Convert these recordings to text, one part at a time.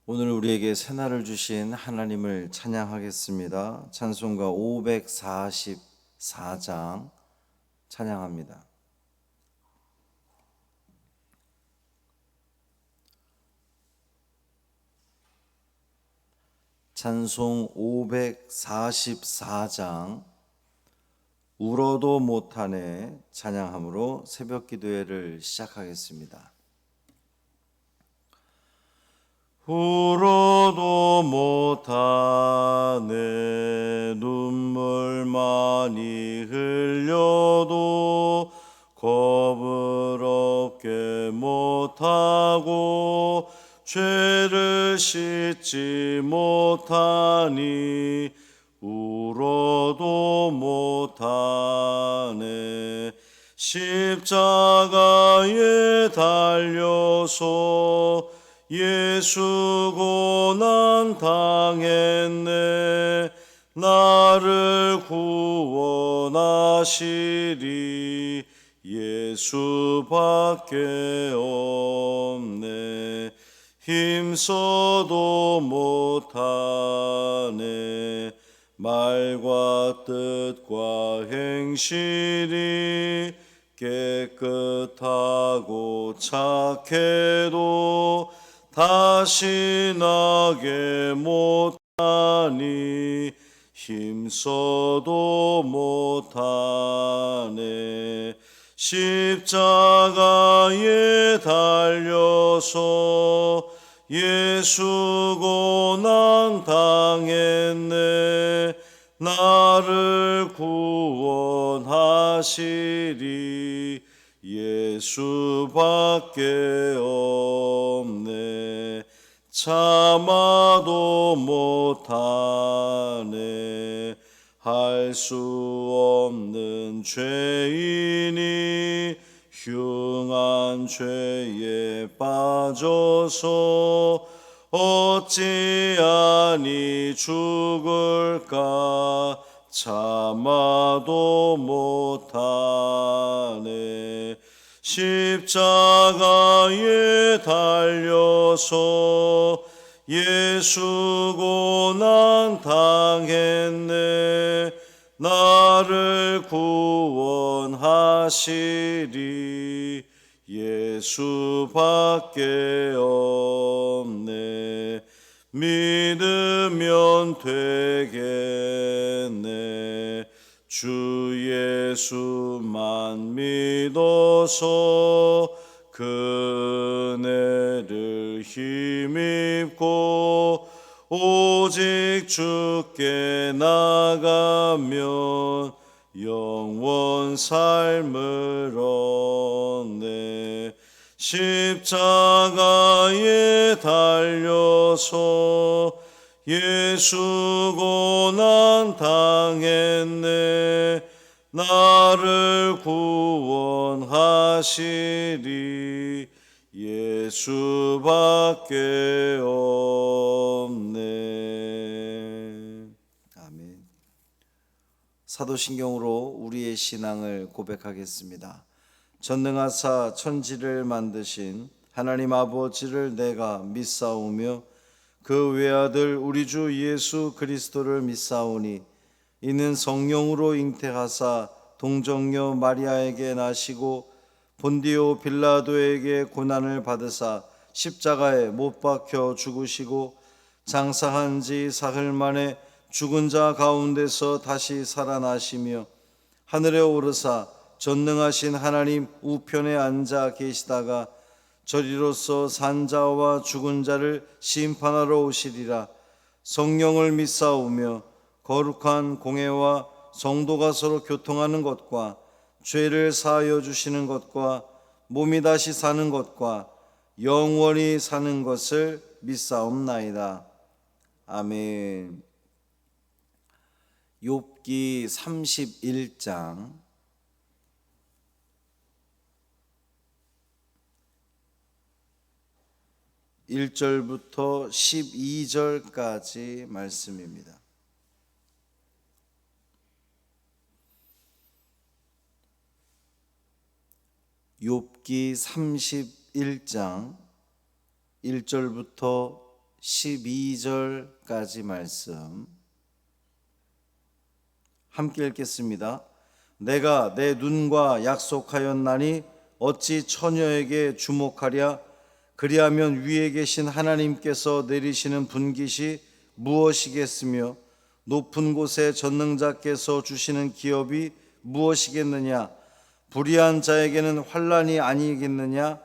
오늘 우리에게 새날을 주신 하나님을 찬양하겠습니다. 찬송가 544장 찬양합니다. 찬송 544장 울어도 못하네 찬양함으로 새벽 기도회를 시작하겠습니다. 울어도 못하네 눈물 많이 흘려도 겁을 없게 못하고 죄를 씻지 못하니 울어도 못하네 십자가에 달려서 예수 고난 당했네 나를 구원하시리 예수밖에 없네 힘써도 못하네 말과 뜻과 행실이 깨끗하고 착해도 다시 나게 못하니 힘써도 못하네 십자가에 달려서 예수 고난 당했네 나를 구원하시리 예수밖에 없네 참아도 못하네 할 수 없는 죄인이 흉한 죄에 빠져서 어찌하니 죽을까 참아도 못하네 십자가에 달려서 예수 고난 당했네 나를 구원하시리 예수밖에 없네 믿으면 되겠네 주 예수만 믿어서 그 은혜를 힘입고 오직 주께 나가면 영원 삶을 얻네 십자가에 달려서 예수 고난 당했네 나를 구원하시리 예수밖에 없네. 아멘. 사도신경으로 우리의 신앙을 고백하겠습니다. 전능하사 천지를 만드신 하나님 아버지를 내가 믿사오며 그 외아들 우리 주 예수 그리스도를 믿사오니 이는 성령으로 잉태하사 동정녀 마리아에게 나시고 본디오 빌라도에게 고난을 받으사 십자가에 못 박혀 죽으시고 장사한 지 사흘 만에 죽은 자 가운데서 다시 살아나시며 하늘에 오르사 전능하신 하나님 우편에 앉아 계시다가 저리로서 산 자와 죽은 자를 심판하러 오시리라 성령을 믿사오며 거룩한 공회와 성도가 서로 교통하는 것과 죄를 사하여 주시는 것과 몸이 다시 사는 것과 영원히 사는 것을 믿사옵나이다. 아멘. 욥기 31장 1절부터 12절까지 말씀입니다. 욥기 31장 1절부터 12절까지 말씀 함께 읽겠습니다. 내가 내 눈과 약속하였나니 어찌 처녀에게 주목하랴. 그리하면 위에 계신 하나님께서 내리시는 분깃이 무엇이겠으며 높은 곳에 전능자께서 주시는 기업이 무엇이겠느냐. 불의한 자에게는 환난이 아니겠느냐.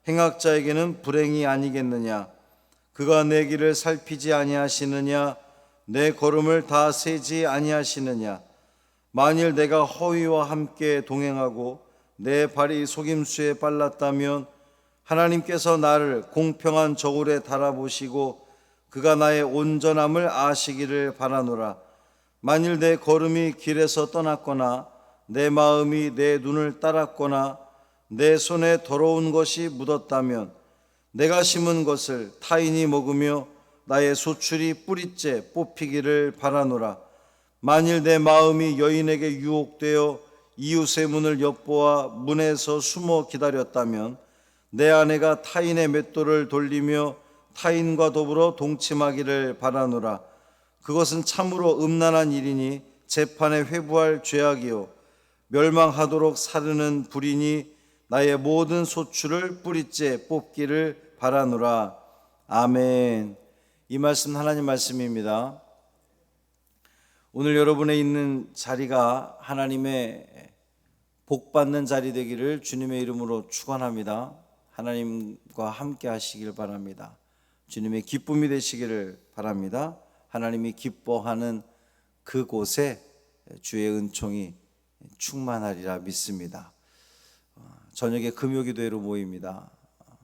행악자에게는 불행이 아니겠느냐. 그가 내 길을 살피지 아니하시느냐. 내 걸음을 다 세지 아니하시느냐. 만일 내가 허위와 함께 동행하고 내 발이 속임수에 빨랐다면 하나님께서 나를 공평한 저울에 달아보시고 그가 나의 온전함을 아시기를 바라노라. 만일 내 걸음이 길에서 떠났거나 내 마음이 내 눈을 따랐거나 내 손에 더러운 것이 묻었다면 내가 심은 것을 타인이 먹으며 나의 소출이 뿌리째 뽑히기를 바라노라. 만일 내 마음이 여인에게 유혹되어 이웃의 문을 엿보아 문에서 숨어 기다렸다면 내 아내가 타인의 맷돌을 돌리며 타인과 더불어 동침하기를 바라노라. 그것은 참으로 음란한 일이니 재판에 회부할 죄악이요 멸망하도록 사르는 불이니 나의 모든 소출을 뿌리째 뽑기를 바라노라. 아멘. 이 말씀 하나님 말씀입니다. 오늘 여러분의 있는 자리가 하나님의 복받는 자리 되기를 주님의 이름으로 축원합니다. 하나님과 함께 하시길 바랍니다. 주님의 기쁨이 되시기를 바랍니다. 하나님이 기뻐하는 그곳에 주의 은총이 충만하리라 믿습니다. 저녁에 금요기도회로 모입니다.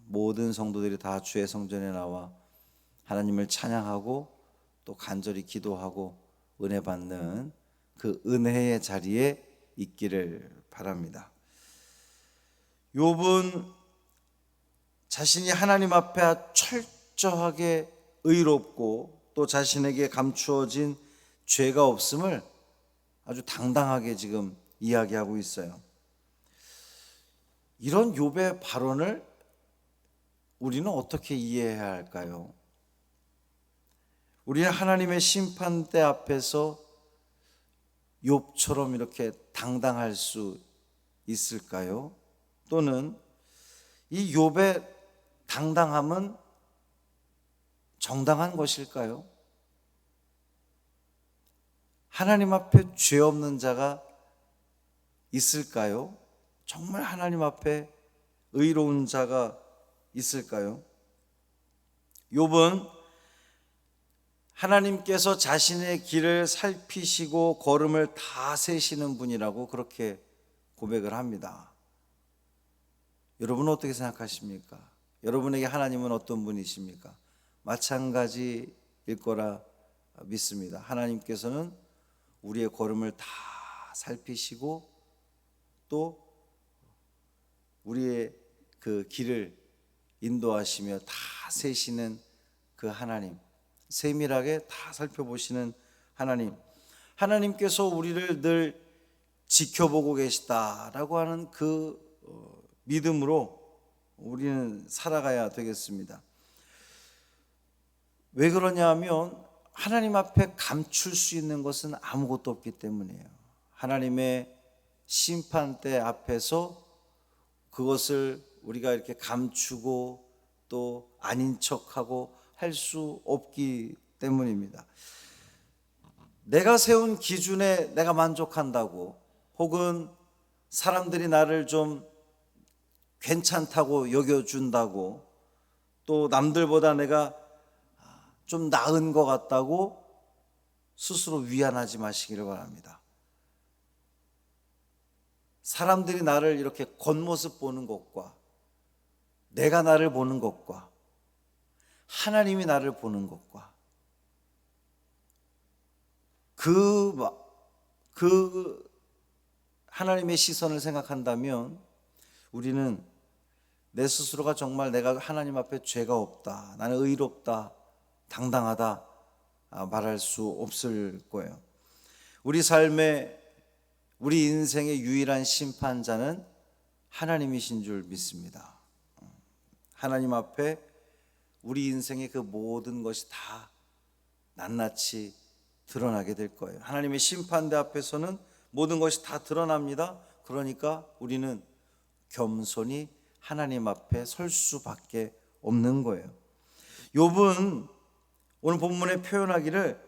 모든 성도들이 다 주의 성전에 나와 하나님을 찬양하고 또 간절히 기도하고 은혜 받는 그 은혜의 자리에 있기를 바랍니다. 욥은 자신이 하나님 앞에 철저하게 의롭고 또 자신에게 감추어진 죄가 없음을 아주 당당하게 지금 이야기하고 있어요. 이런 욥의 발언을 우리는 어떻게 이해해야 할까요? 우리는 하나님의 심판대 앞에서 욥처럼 이렇게 당당할 수 있을까요? 또는 이 욥의 당당함은 정당한 것일까요? 하나님 앞에 죄 없는 자가 있을까요? 정말 하나님 앞에 의로운 자가 있을까요? 욥은 하나님께서 자신의 길을 살피시고 걸음을 다 세시는 분이라고 그렇게 고백을 합니다. 여러분은 어떻게 생각하십니까? 여러분에게 하나님은 어떤 분이십니까? 마찬가지일 거라 믿습니다. 하나님께서는 우리의 걸음을 다 살피시고 또 우리의 그 길을 인도하시며 다 세시는 그 하나님, 세밀하게 다 살펴보시는 하나님, 하나님께서 우리를 늘 지켜보고 계시다라고 하는 그 믿음으로 우리는 살아가야 되겠습니다. 왜 그러냐 하면 하나님 앞에 감출 수 있는 것은 아무것도 없기 때문이에요. 하나님의 심판대 앞에서 그것을 우리가 이렇게 감추고 또 아닌 척하고 할 수 없기 때문입니다. 내가 세운 기준에 내가 만족한다고 혹은 사람들이 나를 좀 괜찮다고 여겨준다고 또 남들보다 내가 좀 나은 것 같다고 스스로 위안하지 마시기를 바랍니다. 사람들이 나를 이렇게 겉모습 보는 것과 내가 나를 보는 것과 하나님이 나를 보는 것과 그 하나님의 시선을 생각한다면 우리는 내 스스로가 정말 내가 하나님 앞에 죄가 없다, 나는 의롭다, 당당하다 말할 수 없을 거예요. 우리 삶의 우리 인생의 유일한 심판자는 하나님이신 줄 믿습니다. 하나님 앞에 우리 인생의 그 모든 것이 다 낱낱이 드러나게 될 거예요. 하나님의 심판대 앞에서는 모든 것이 다 드러납니다. 그러니까 우리는 겸손히 하나님 앞에 설 수밖에 없는 거예요. 욥은 오늘 본문에 표현하기를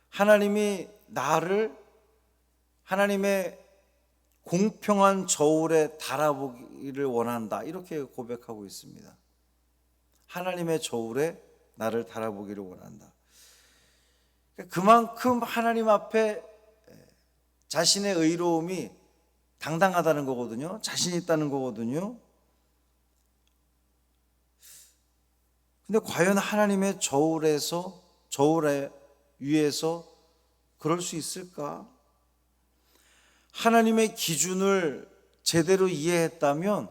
하나님이 나를 하나님의 공평한 저울에 달아보기를 원한다, 이렇게 고백하고 있습니다. 하나님의 저울에 나를 달아보기를 원한다. 그만큼 하나님 앞에 자신의 의로움이 당당하다는 거거든요. 자신 있다는 거거든요. 근데 과연 하나님의 저울에 위에서 그럴 수 있을까? 하나님의 기준을 제대로 이해했다면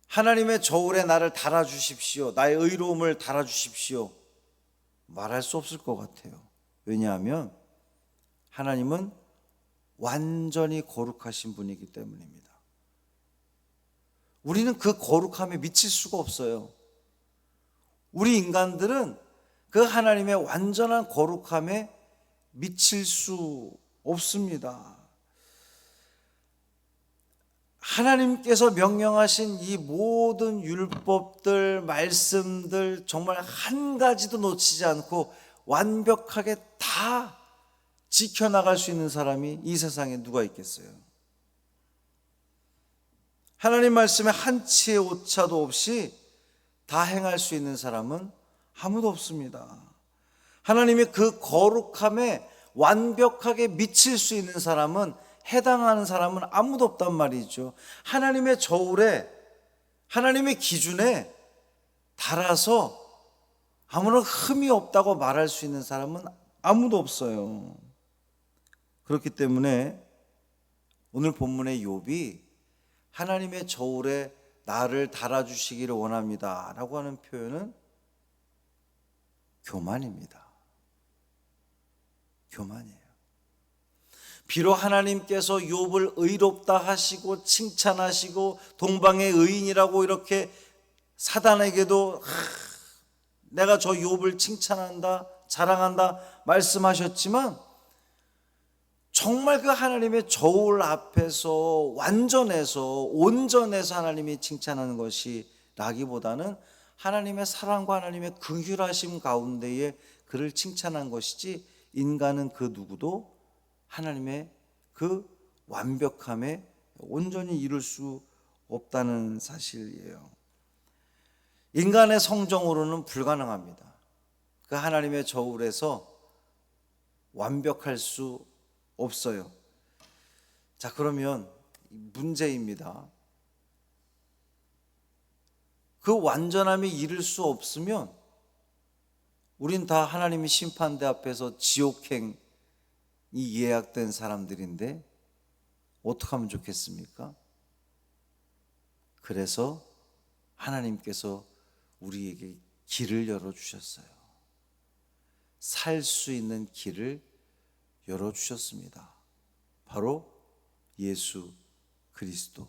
하나님의 저울에 나를 달아주십시오, 나의 의로움을 달아주십시오, 말할 수 없을 것 같아요. 왜냐하면 하나님은 완전히 거룩하신 분이기 때문입니다. 우리는 그 거룩함에 미칠 수가 없어요. 우리 인간들은 그 하나님의 완전한 거룩함에 미칠 수 없습니다. 하나님께서 명령하신 이 모든 율법들, 말씀들 정말 한 가지도 놓치지 않고 완벽하게 다 지켜나갈 수 있는 사람이 이 세상에 누가 있겠어요? 하나님 말씀에 한치의 오차도 없이 다 행할 수 있는 사람은 아무도 없습니다. 하나님의 그 거룩함에 완벽하게 미칠 수 있는 사람은, 해당하는 사람은 아무도 없단 말이죠. 하나님의 저울에, 하나님의 기준에 달아서 아무런 흠이 없다고 말할 수 있는 사람은 아무도 없어요. 그렇기 때문에 오늘 본문의 욥이 하나님의 저울에 나를 달아주시기를 원합니다 라고 하는 표현은 교만입니다. 교만이에요. 비록 하나님께서 욥을 의롭다 하시고 칭찬하시고 동방의 의인이라고 이렇게 사단에게도 내가 저 욥을 칭찬한다, 자랑한다 말씀하셨지만, 정말 그 하나님의 저울 앞에서 완전해서 온전해서 하나님이 칭찬하는 것이 라기보다는 하나님의 사랑과 하나님의 긍휼하심 가운데에 그를 칭찬한 것이지, 인간은 그 누구도 하나님의 그 완벽함에 온전히 이룰 수 없다는 사실이에요. 인간의 성정으로는 불가능합니다. 그 하나님의 저울에서 완벽할 수 없어요. 자, 그러면 문제입니다. 그 완전함이 이룰 수 없으면 우린 다 하나님의 심판대 앞에서 지옥행이 예약된 사람들인데 어떻게 하면 좋겠습니까? 그래서 하나님께서 우리에게 길을 열어주셨어요. 살 수 있는 길을 열어주셨습니다. 바로 예수 그리스도.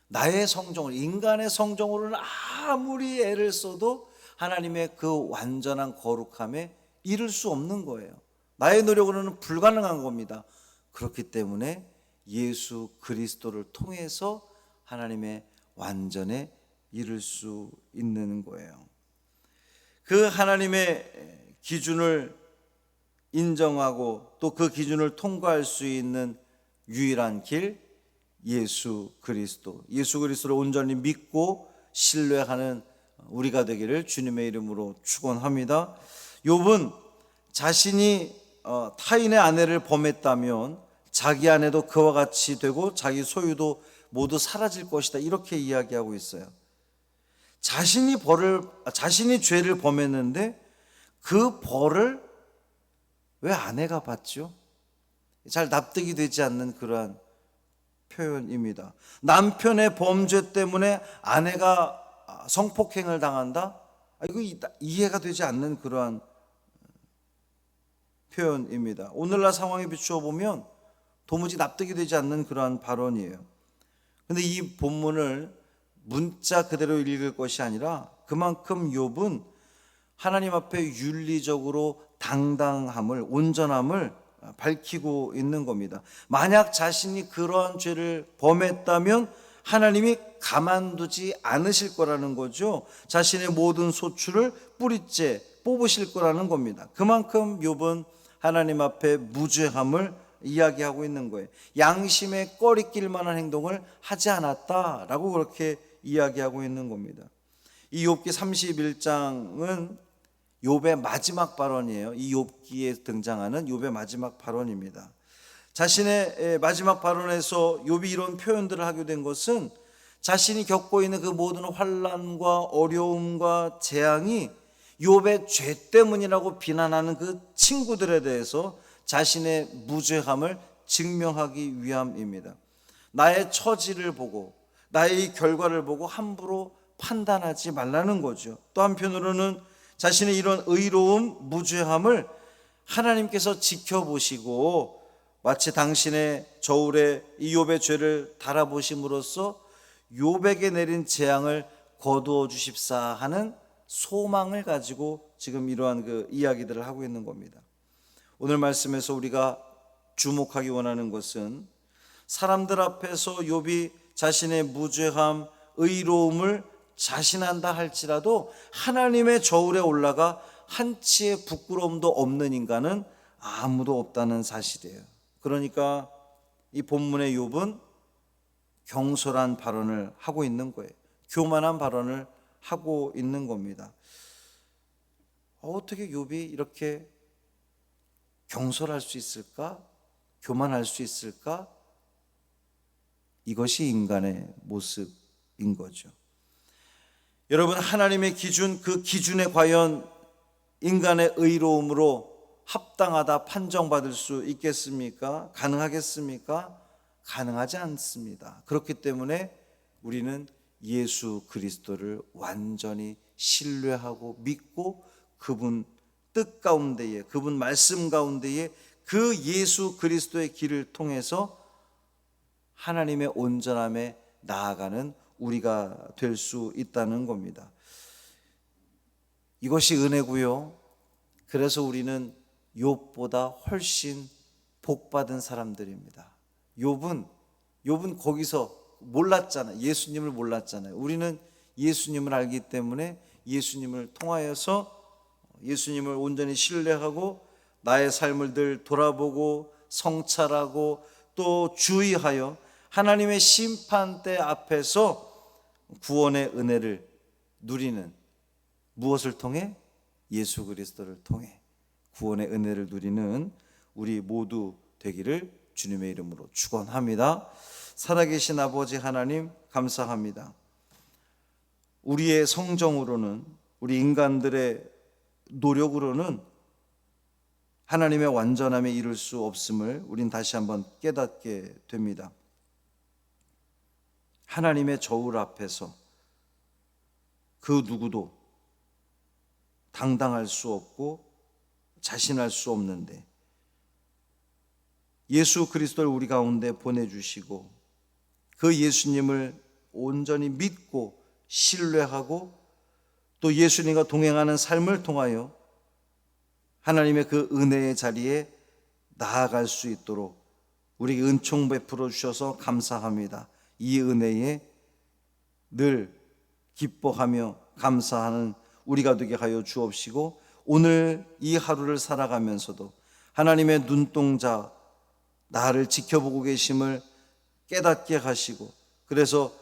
나의 성정으로, 인간의 성정으로는 아무리 애를 써도 하나님의 그 완전한 거룩함에 이를 수 없는 거예요. 나의 노력으로는 불가능한 겁니다. 그렇기 때문에 예수 그리스도를 통해서 하나님의 완전에 이를 수 있는 거예요. 그 하나님의 기준을 인정하고 또 그 기준을 통과할 수 있는 유일한 길, 예수 그리스도. 예수 그리스도를 온전히 믿고 신뢰하는 우리가 되기를 주님의 이름으로 축원합니다. 욥은 자신이 타인의 아내를 범했다면 자기 아내도 그와 같이 되고 자기 소유도 모두 사라질 것이다, 이렇게 이야기하고 있어요. 자신이 죄를 범했는데 그 벌을 왜 아내가 받죠? 잘 납득이 되지 않는 그러한 표현입니다. 남편의 범죄 때문에 아내가 성폭행을 당한다? 이거 이해가 되지 않는 그러한 표현입니다. 오늘날 상황에 비추어 보면 도무지 납득이 되지 않는 그러한 발언이에요. 그런데 이 본문을 문자 그대로 읽을 것이 아니라 그만큼 욥은 하나님 앞에 윤리적으로 당당함을, 온전함을 밝히고 있는 겁니다. 만약 자신이 그러한 죄를 범했다면 하나님이 가만두지 않으실 거라는 거죠. 자신의 모든 소출을 뿌리째 뽑으실 거라는 겁니다. 그만큼 욥은 하나님 앞에 무죄함을 이야기하고 있는 거예요. 양심에 꺼리낄 만한 행동을 하지 않았다라고 그렇게 이야기하고 있는 겁니다. 이 욥기 31장은 욥의 마지막 발언이에요. 이 욥기에 등장하는 욥의 마지막 발언입니다. 자신의 마지막 발언에서 욥이 이런 표현들을 하게 된 것은 자신이 겪고 있는 그 모든 환난과 어려움과 재앙이 욥의 죄 때문이라고 비난하는 그 친구들에 대해서 자신의 무죄함을 증명하기 위함입니다. 나의 처지를 보고 나의 이 결과를 보고 함부로 판단하지 말라는 거죠. 또 한편으로는 자신의 이런 의로움, 무죄함을 하나님께서 지켜보시고 마치 당신의 저울에 이 욥의 죄를 달아보심으로써 욥에게 내린 재앙을 거두어 주십사 하는 소망을 가지고 지금 이러한 그 이야기들을 하고 있는 겁니다. 오늘 말씀에서 우리가 주목하기 원하는 것은 사람들 앞에서 욥이 자신의 무죄함, 의로움을 자신한다 할지라도 하나님의 저울에 올라가 한치의 부끄러움도 없는 인간은 아무도 없다는 사실이에요. 그러니까 이 본문의 욥은 경솔한 발언을 하고 있는 거예요. 교만한 발언을 하고 있는 겁니다. 어떻게 욥이 이렇게 경솔할 수 있을까? 교만할 수 있을까? 이것이 인간의 모습인 거죠. 여러분, 하나님의 기준, 그 기준에 과연 인간의 의로움으로 합당하다 판정받을 수 있겠습니까? 가능하겠습니까? 가능하지 않습니다. 그렇기 때문에 우리는 예수 그리스도를 완전히 신뢰하고 믿고 그분 뜻 가운데에, 그분 말씀 가운데에 그 예수 그리스도의 길을 통해서 하나님의 온전함에 나아가는 우리가 될 수 있다는 겁니다. 이것이 은혜고요. 그래서 우리는 욥보다 훨씬 복받은 사람들입니다. 욥은 거기서 몰랐잖아요. 예수님을 몰랐잖아요. 우리는 예수님을 알기 때문에 예수님을 통하여서 예수님을 온전히 신뢰하고 나의 삶을 늘 돌아보고 성찰하고 또 주의하여 하나님의 심판대 앞에서 구원의 은혜를 누리는, 무엇을 통해? 예수 그리스도를 통해 구원의 은혜를 누리는 우리 모두 되기를 주님의 이름으로 축원합니다. 살아계신 아버지 하나님, 감사합니다. 우리의 성정으로는, 우리 인간들의 노력으로는 하나님의 완전함에 이룰 수 없음을 우린 다시 한번 깨닫게 됩니다. 하나님의 저울 앞에서 그 누구도 당당할 수 없고 자신할 수 없는데 예수 그리스도를 우리 가운데 보내주시고 그 예수님을 온전히 믿고 신뢰하고 또 예수님과 동행하는 삶을 통하여 하나님의 그 은혜의 자리에 나아갈 수 있도록 우리에게 은총 베풀어 주셔서 감사합니다. 이 은혜에 늘 기뻐하며 감사하는 우리가 되게 하여 주옵시고 오늘 이 하루를 살아가면서도 하나님의 눈동자 나를 지켜보고 계심을 깨닫게 하시고 그래서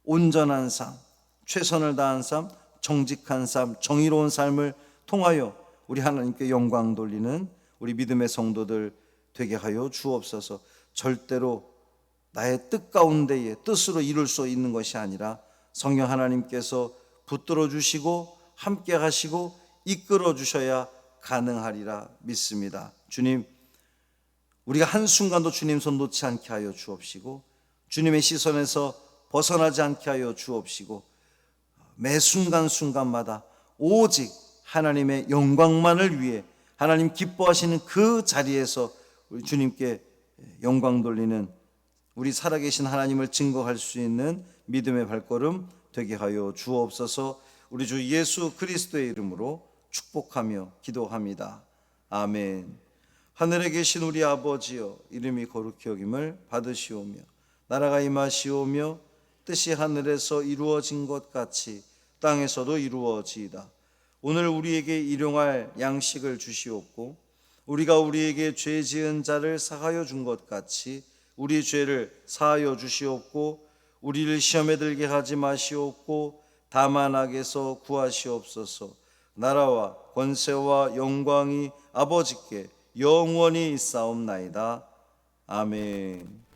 온전한 삶, 최선을 다한 삶, 정직한 삶, 정의로운 삶을 통하여 우리 하나님께 영광 돌리는 우리 믿음의 성도들 되게 하여 주옵소서. 절대로 나의 뜻 가운데에 뜻으로 이룰 수 있는 것이 아니라 성령 하나님께서 붙들어 주시고 함께 하시고 이끌어 주셔야 가능하리라 믿습니다. 주님, 우리가 한순간도 주님 손 놓지 않게 하여 주옵시고 주님의 시선에서 벗어나지 않게 하여 주옵시고 매 순간순간마다 오직 하나님의 영광만을 위해 하나님 기뻐하시는 그 자리에서 우리 주님께 영광 돌리는 우리 살아계신 하나님을 증거할 수 있는 믿음의 발걸음 되게 하여 주옵소서. 우리 주 예수 그리스도의 이름으로 축복하며 기도합니다. 아멘. 하늘에 계신 우리 아버지여, 이름이 거룩히 여김을 받으시오며 나라가 임하시오며 뜻이 하늘에서 이루어진 것 같이 땅에서도 이루어지이다. 오늘 우리에게 일용할 양식을 주시옵고 우리가 우리에게 죄 지은 자를 사하여 준 것 같이 우리 죄를 사하여 주시옵고 우리를 시험에 들게 하지 마시옵고 다만 악에서 구하시옵소서. 나라와 권세와 영광이 아버지께 영원히 있사옵나이다. 아멘.